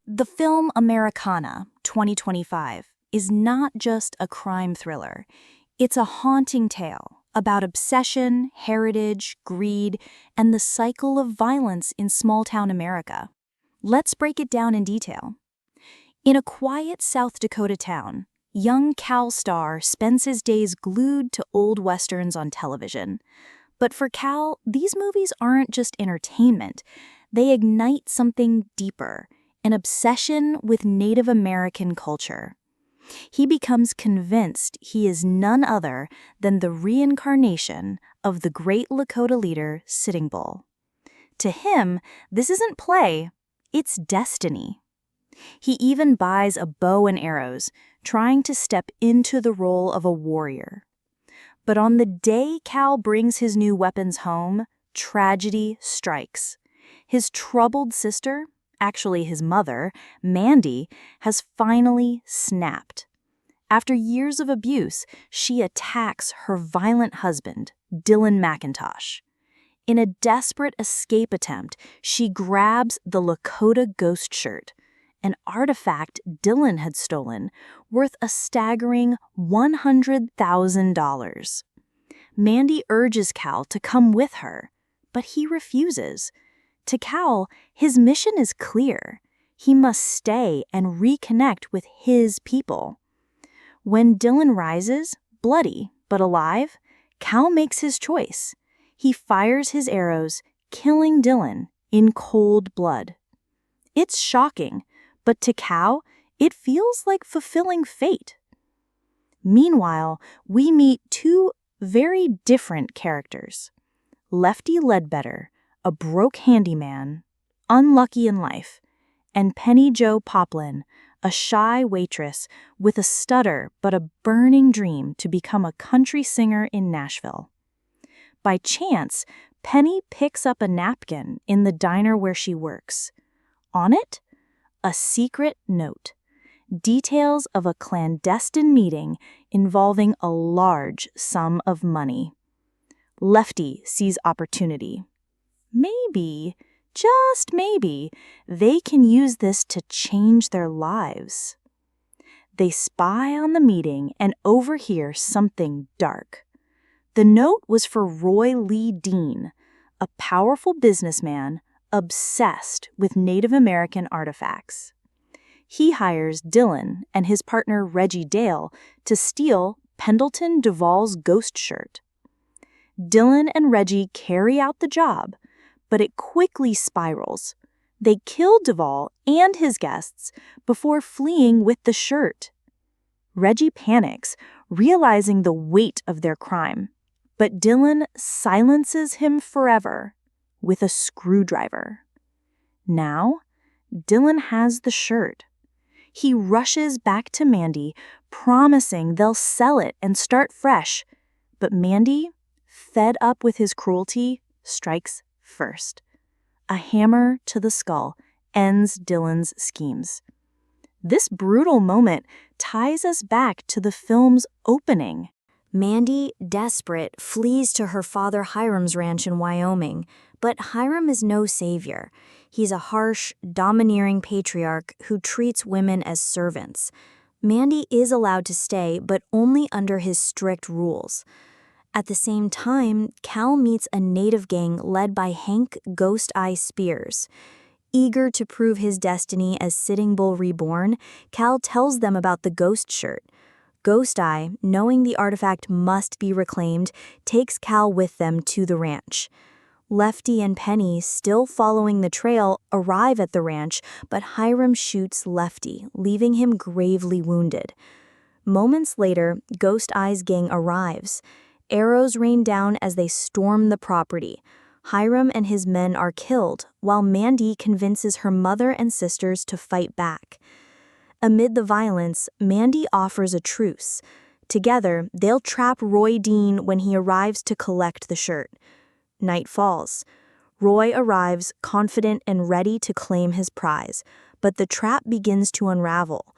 The film Americana, 2025, is not just a crime thriller. It's a haunting tale about obsession, heritage, greed, and the cycle of violence in small-town America. Let's break it down in detail. In a quiet South Dakota town, young Cal Star spends his days glued to old westerns on television. But for Cal, these movies aren't just entertainment. They ignite something deeper, an obsession with Native American culture. He becomes convinced he is none other than the reincarnation of the great Lakota leader Sitting Bull. To him, this isn't play, it's destiny. He even buys a bow and arrows, trying to step into the role of a warrior. But on the day Cal brings his new weapons home, tragedy strikes. His troubled sister, actually his mother, Mandy, has finally snapped. After years of abuse, she attacks her violent husband, Dylan McIntosh. In a desperate escape attempt, she grabs the Lakota ghost shirt, an artifact Dylan had stolen, worth a staggering $100,000. Mandy urges Cal to come with her, but he refuses. To Cal, his mission is clear. He must stay and reconnect with his people. When Dylan rises, bloody but alive, Cal makes his choice. He fires his arrows, killing Dylan in cold blood. It's shocking, but to Cal, it feels like fulfilling fate. Meanwhile, we meet two very different characters. Lefty Ledbetter, a broke handyman, unlucky in life, and Penny Jo Poplin, a shy waitress with a stutter but a burning dream to become a country singer in Nashville. By chance, Penny picks up a napkin in the diner where she works. On it, a secret note. Details of a clandestine meeting involving a large sum of money. Lefty sees opportunity. Maybe, just maybe, they can use this to change their lives. They spy on the meeting and overhear something dark. The note was for Roy Lee Dean, a powerful businessman obsessed with Native American artifacts. He hires Dylan and his partner Reggie Dale to steal Pendleton Duvall's ghost shirt. Dylan and Reggie carry out the job, but it quickly spirals. They kill Duvall and his guests before fleeing with the shirt. Reggie panics, realizing the weight of their crime, but Dylan silences him forever with a screwdriver. Now, Dylan has the shirt. He rushes back to Mandy, promising they'll sell it and start fresh. But Mandy, fed up with his cruelty, strikes first. A hammer to the skull ends Dylan's schemes. This brutal moment ties us back to the film's opening. Mandy, desperate, flees to her father Hiram's ranch in Wyoming, but Hiram is no savior. He's a harsh, domineering patriarch who treats women as servants. Mandy is allowed to stay, but only under his strict rules. At the same time, Cal meets a native gang led by Hank Ghost Eye Spears. Eager to prove his destiny as Sitting Bull reborn, Cal tells them about the ghost shirt. Ghost Eye, knowing the artifact must be reclaimed, takes Cal with them to the ranch. Lefty and Penny, still following the trail, arrive at the ranch, but Hiram shoots Lefty, leaving him gravely wounded. Moments later, Ghost Eye's gang arrives. Arrows rain down as they storm the property. Hiram and his men are killed, while Mandy convinces her mother and sisters to fight back. Amid the violence, Mandy offers a truce. Together, they'll trap Roy Dean when he arrives to collect the shirt. Night falls. Roy arrives, confident and ready to claim his prize, but the trap begins to unravel.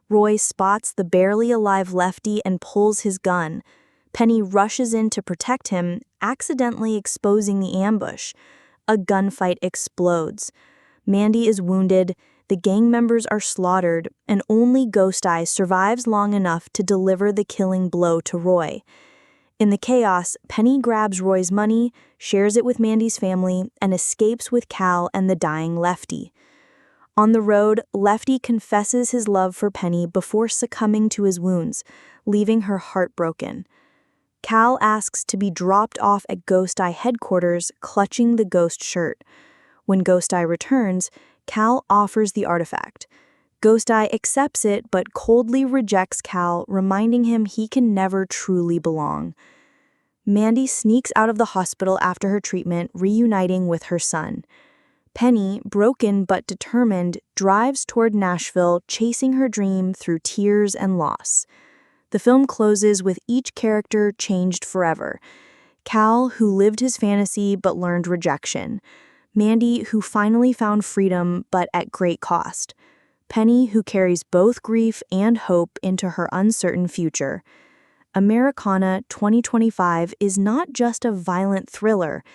Roy spots the barely alive Lefty and pulls his gun. Penny rushes in to protect him, accidentally exposing the ambush. A gunfight explodes. Mandy is wounded. the gang members are slaughtered, and only Ghost Eye survives long enough to deliver the killing blow to Roy. In the chaos, Penny grabs Roy's money, shares it with Mandy's family, and escapes with Cal and the dying Lefty. On the road, Lefty confesses his love for Penny before succumbing to his wounds, leaving her heartbroken. Cal asks to be dropped off at Ghost Eye headquarters, clutching the ghost shirt. When Ghost Eye returns, Cal offers the artifact. Ghost Eye accepts it but coldly rejects Cal, reminding him he can never truly belong. Mandy sneaks out of the hospital after her treatment, reuniting with her son. Penny, broken but determined, drives toward Nashville, chasing her dream through tears and loss. The film closes with each character changed forever. Cal, who lived his fantasy but learned rejection. Mandy, who finally found freedom but at great cost. Penny, who carries both grief and hope into her uncertain future. Americana 2025 is not just a violent thriller.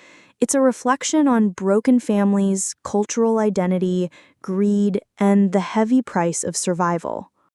It's a reflection on broken families, cultural identity, greed, and the heavy price of survival.